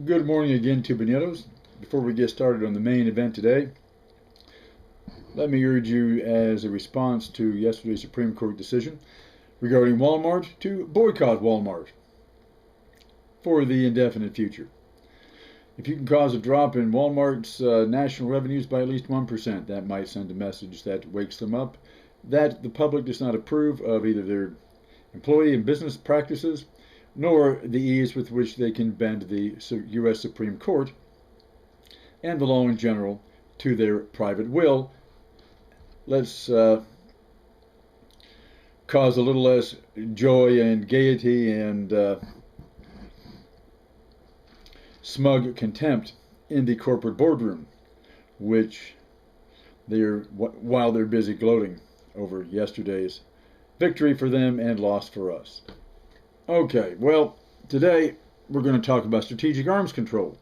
Good morning again, Tubaneros. Before we get started on the main event today, let me urge you, as a response to yesterday's Supreme Court decision regarding Walmart, to boycott Walmart for the indefinite future. If you can cause a drop in Walmart's national revenues by at least 1%, that might send a message that wakes them up that the public does not approve of either their employee and business practices nor the ease with which they can bend the U.S. Supreme Court and the law in general to their private will. Let's cause a little less joy and gaiety and smug contempt in the corporate boardroom, which while they're busy gloating over yesterday's victory for them and loss for us. Okay, well, today we're going to talk about strategic arms control,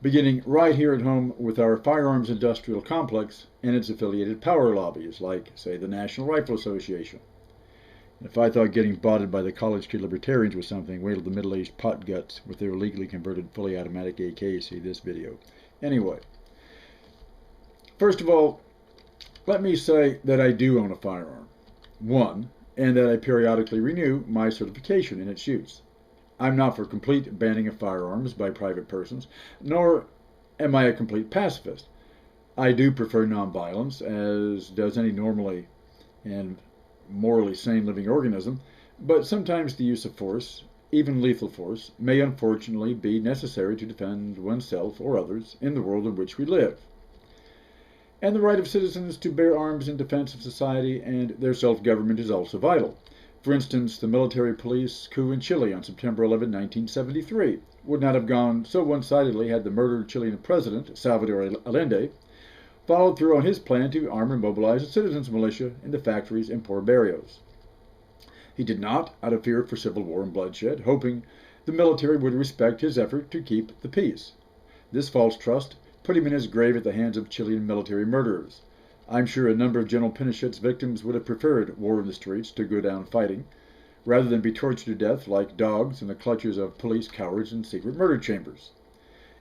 beginning right here at home with our firearms industrial complex and its affiliated power lobbies, like, say, the National Rifle Association. If I thought getting botted by the college kid libertarians was something, wait till the middle-aged pot guts with their illegally converted fully automatic AKs see this video. Anyway, first of all, let me say that I do own a firearm. One, and that I periodically renew my certification in its use. I'm not for complete banning of firearms by private persons, nor am I a complete pacifist. I do prefer nonviolence, as does any normally and morally sane living organism, but sometimes the use of force, even lethal force, may unfortunately be necessary to defend oneself or others in the world in which we live. And the right of citizens to bear arms in defense of society and their self-government is also vital. For instance, the military police coup in Chile on September 11, 1973 would not have gone so one-sidedly had the murdered Chilean president, Salvador Allende, followed through on his plan to arm and mobilize a citizens' militia in the factories and poor barrios. He did not, out of fear for civil war and bloodshed, hoping the military would respect his effort to keep the peace. This false trust put him in his grave at the hands of Chilean military murderers. I'm sure a number of General Pinochet's victims would have preferred war in the streets to go down fighting, rather than be tortured to death like dogs in the clutches of police cowards in secret murder chambers.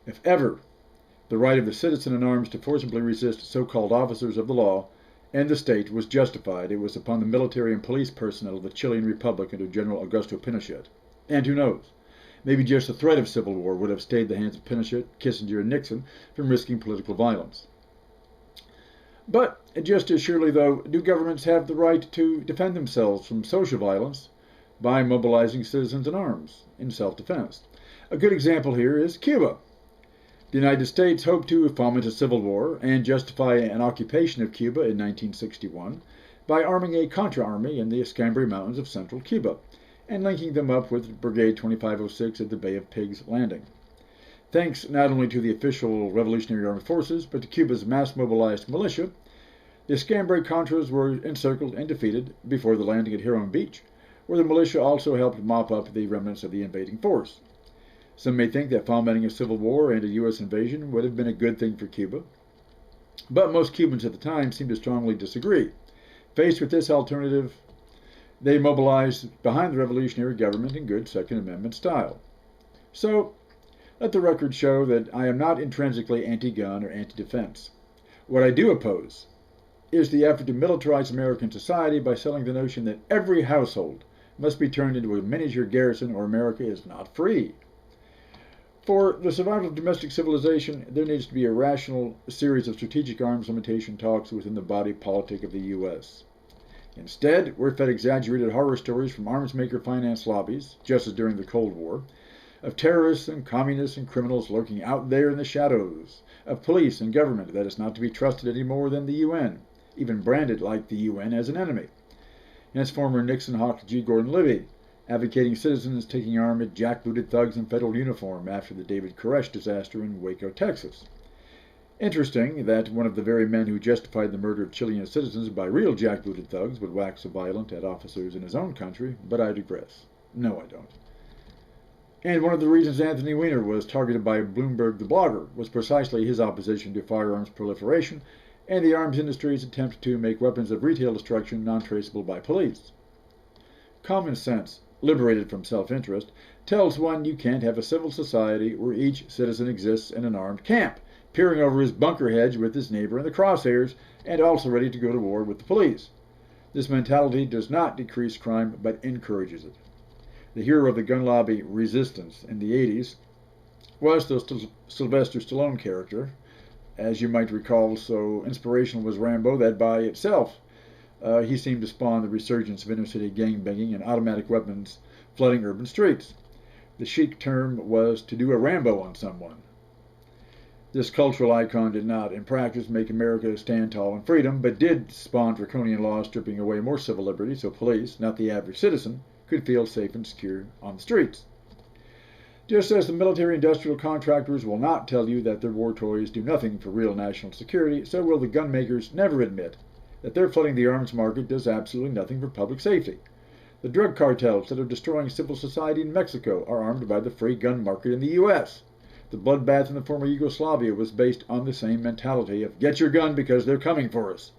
If ever the right of the citizen in arms to forcibly resist so-called officers of the law and the state was justified, it was upon the military and police personnel of the Chilean Republic under General Augusto Pinochet. And who knows? Maybe just the threat of civil war would have stayed the hands of Pinochet, Kissinger, and Nixon from risking political violence. But just as surely, though, do governments have the right to defend themselves from social violence by mobilizing citizens in arms in self-defense. A good example here is Cuba. The United States hoped to foment a civil war and justify an occupation of Cuba in 1961 by arming a Contra army in the Escambray Mountains of central Cuba and linking them up with Brigade 2506 at the Bay of Pigs Landing. Thanks not only to the official Revolutionary Armed Forces, but to Cuba's mass-mobilized militia, the Escambray Contras were encircled and defeated before the landing at Huron Beach, where the militia also helped mop up the remnants of the invading force. Some may think that fomenting a civil war and a U.S. invasion would have been a good thing for Cuba, but most Cubans at the time seemed to strongly disagree. Faced with this alternative, they mobilized behind the revolutionary government in good Second Amendment style. So, let the record show that I am not intrinsically anti-gun or anti-defense. What I do oppose is the effort to militarize American society by selling the notion that every household must be turned into a miniature garrison or America is not free. For the survival of domestic civilization, there needs to be a rational series of strategic arms limitation talks within the body politic of the U.S. Instead, we're fed exaggerated horror stories from arms maker finance lobbies, just as during the Cold War, of terrorists and communists and criminals lurking out there in the shadows, of police and government that is not to be trusted any more than the UN, even branded like the UN as an enemy. And as former Nixon hawk G. Gordon Liddy, advocating citizens taking arm at jackbooted thugs in federal uniform after the David Koresh disaster in Waco, Texas. Interesting that one of the very men who justified the murder of Chilean citizens by real jackbooted thugs would wax so violent at officers in his own country, but I digress. No, I don't. And one of the reasons Anthony Weiner was targeted by Bloomberg the blogger was precisely his opposition to firearms proliferation and the arms industry's attempt to make weapons of retail destruction non-traceable by police. Common sense liberated from self-interest, tells one you can't have a civil society where each citizen exists in an armed camp, peering over his bunker hedge with his neighbor in the crosshairs, and also ready to go to war with the police. This mentality does not decrease crime, but encourages it. The hero of the gun lobby resistance in the 80s was the Sylvester Stallone character. As you might recall, so inspirational was Rambo that by itself he seemed to spawn the resurgence of inner-city gangbanging and automatic weapons flooding urban streets. The chic term was to do a Rambo on someone. This cultural icon did not, in practice, make America stand tall in freedom, but did spawn draconian laws stripping away more civil liberty so police, not the average citizen, could feel safe and secure on the streets. Just as the military-industrial contractors will not tell you that their war toys do nothing for real national security, so will the gun makers never admit that their flooding the arms market does absolutely nothing for public safety. The drug cartels that are destroying civil society in Mexico are armed by the free gun market in the U.S. The bloodbath in the former Yugoslavia was based on the same mentality of get your gun because they're coming for us.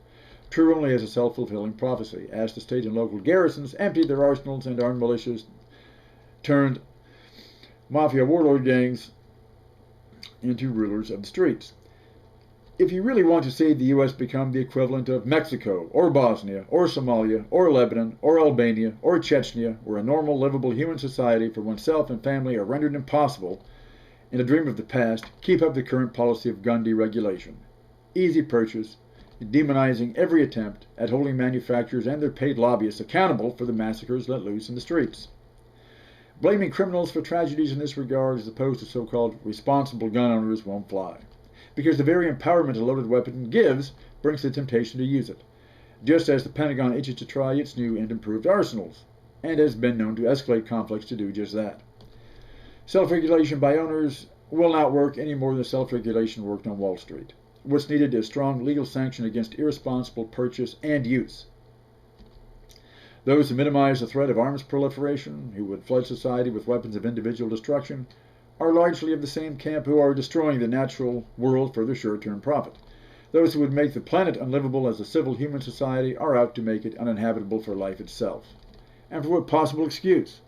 True only as a self-fulfilling prophecy, as the state and local garrisons emptied their arsenals and armed militias turned mafia warlord gangs into rulers of the streets. If you really want to see the U.S. become the equivalent of Mexico, or Bosnia, or Somalia, or Lebanon, or Albania, or Chechnya, where a normal, livable human society for oneself and family are rendered impossible, in a dream of the past, keep up the current policy of gun deregulation, easy purchase, demonizing every attempt at holding manufacturers and their paid lobbyists accountable for the massacres let loose in the streets. Blaming criminals for tragedies in this regard as opposed to so-called responsible gun owners won't fly, because the very empowerment a loaded weapon gives brings the temptation to use it, just as the Pentagon itches to try its new and improved arsenals, and has been known to escalate conflicts to do just that. Self-regulation by owners will not work any more than self-regulation worked on Wall Street. What's needed is strong legal sanction against irresponsible purchase and use. Those who minimize the threat of arms proliferation, who would flood society with weapons of individual destruction, are largely of the same camp who are destroying the natural world for their short-term profit. Those who would make the planet unlivable as a civil human society are out to make it uninhabitable for life itself. And for what possible excuse?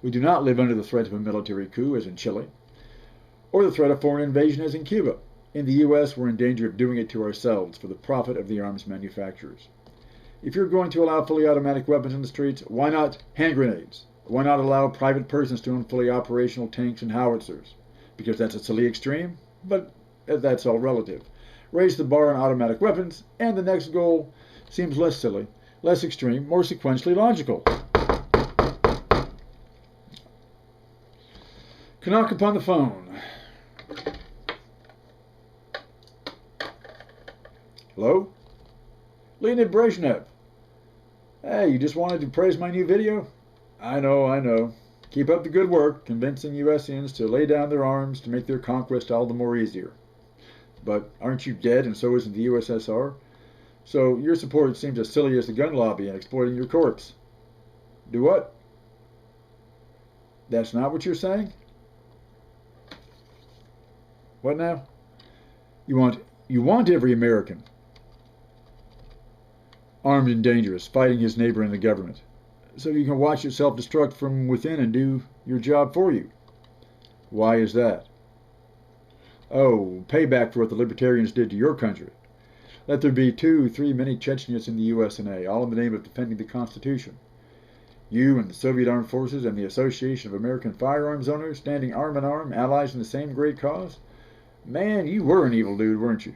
We do not live under the threat of a military coup, as in Chile, or the threat of foreign invasion, as in Cuba. In the U.S., we're in danger of doing it to ourselves for the profit of the arms manufacturers. If you're going to allow fully automatic weapons in the streets, why not hand grenades? Why not allow private persons to own fully operational tanks and howitzers? Because that's a silly extreme, but that's all relative. Raise the bar on automatic weapons, and the next goal seems less silly, less extreme, more sequentially logical. Knock upon the phone. Hello? Leonid Brezhnev. Hey, you just wanted to praise my new video? I know. Keep up the good work, convincing USians to lay down their arms to make their conquest all the more easier. But aren't you dead, and so isn't the USSR? So your support seems as silly as the gun lobby and exploiting your corpse. Do what? That's not what you're saying? What now? You want every American armed and dangerous, fighting his neighbor and the government, so you can watch it self-destruct from within and do your job for you. Why is that? Oh, payback for what the libertarians did to your country. Let there be 2, 3 many Chechnyas in the USA, all in the name of defending the Constitution. You and the Soviet Armed Forces and the Association of American Firearms Owners standing arm in arm, allies in the same great cause? Man, you were an evil dude, weren't you?